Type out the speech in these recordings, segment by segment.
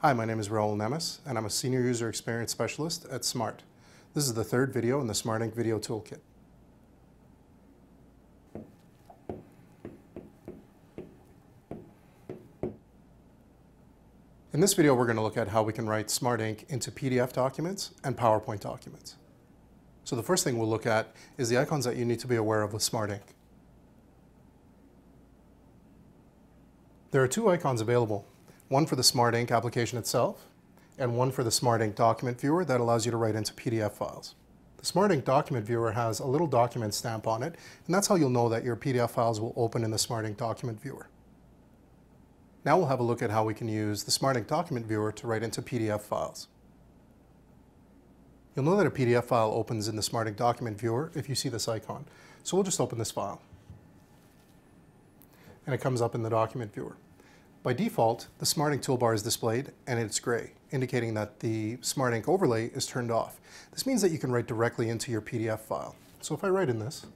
Hi, my name is Raul Nemes, and I'm a Senior User Experience Specialist at SMART. This is the third video in the Smart Ink Video Toolkit. In this video, we're going to look at how we can write Smart Ink into PDF documents and PowerPoint documents. So the first thing we'll look at is the icons that you need to be aware of with Smart Ink. There are two icons available, one for the Smart Ink application itself, and one for the Smart Ink document viewer that allows you to write into PDF files. The Smart Ink document viewer has a little document stamp on it, and that's how you'll know that your PDF files will open in the Smart Ink document viewer. Now we'll have a look at how we can use the Smart Ink document viewer to write into PDF files. You'll know that a PDF file opens in the Smart Ink document viewer if you see this icon. So we'll just open this file. And it comes up in the document viewer. By default, the Smart Ink toolbar is displayed and it's gray, indicating that the Smart Ink overlay is turned off. This means that you can write directly into your PDF file. So if I write in this,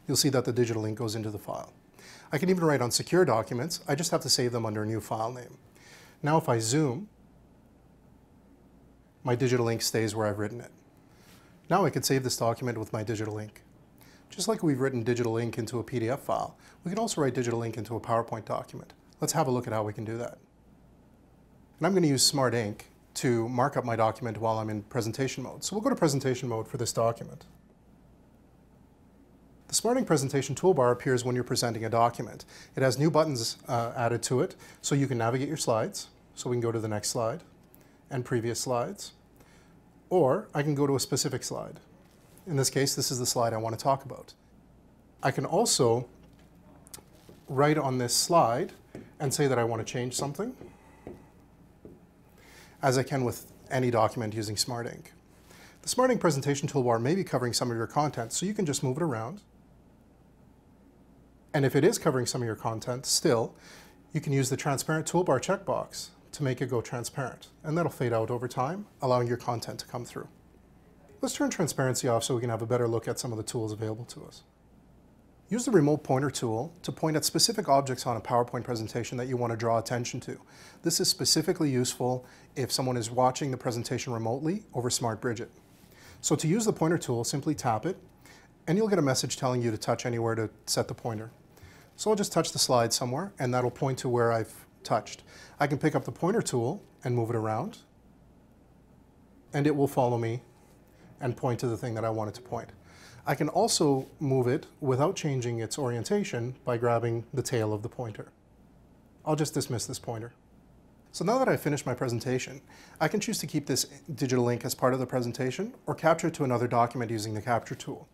you'll see that the digital ink goes into the file. I can even write on secure documents. I just have to save them under a new file name. Now if I zoom, my digital ink stays where I've written it. Now I could save this document with my digital ink. Just like we've written digital ink into a PDF file, we can also write digital ink into a PowerPoint document. Let's have a look at how we can do that. And I'm going to use Smart Ink to mark up my document while I'm in presentation mode. So we'll go to presentation mode for this document. The Smart Ink presentation toolbar appears when you're presenting a document. It has new buttons added to it, so you can navigate your slides. So we can go to the next slide and previous slides, or I can go to a specific slide. In this case, this is the slide I want to talk about. I can also write on this slide and say that I want to change something, as I can with any document using Smart Ink. The Smart Ink presentation toolbar may be covering some of your content, so you can just move it around. And if it is covering some of your content still, you can use the transparent toolbar checkbox to make it go transparent, and that'll fade out over time, allowing your content to come through. Let's turn transparency off so we can have a better look at some of the tools available to us. Use the remote pointer tool to point at specific objects on a PowerPoint presentation that you want to draw attention to. This is specifically useful if someone is watching the presentation remotely over Smart Bridget. So to use the pointer tool, simply tap it, and you'll get a message telling you to touch anywhere to set the pointer. So I'll just touch the slide somewhere, and that'll point to where I've touched. I can pick up the pointer tool and move it around, and it will follow me and point to the thing that I want it to point. I can also move it without changing its orientation by grabbing the tail of the pointer. I'll just dismiss this pointer. So now that I've finished my presentation, I can choose to keep this digital ink as part of the presentation or capture it to another document using the Capture tool.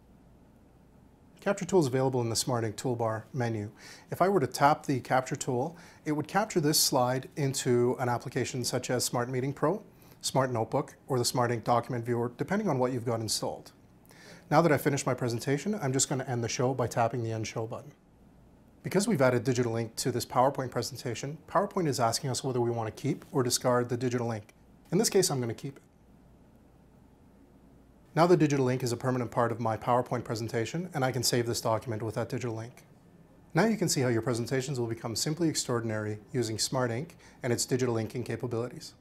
Capture tool is available in the Smart Ink toolbar menu. If I were to tap the Capture tool, it would capture this slide into an application such as Smart Meeting Pro, Smart Notebook, or the Smart Ink document viewer, depending on what you've got installed. Now that I've finished my presentation, I'm just going to end the show by tapping the End Show button. Because we've added digital ink to this PowerPoint presentation, PowerPoint is asking us whether we want to keep or discard the digital ink. In this case, I'm going to keep it. Now the digital ink is a permanent part of my PowerPoint presentation, and I can save this document with that digital ink. Now you can see how your presentations will become simply extraordinary using Smart Ink and its digital inking capabilities.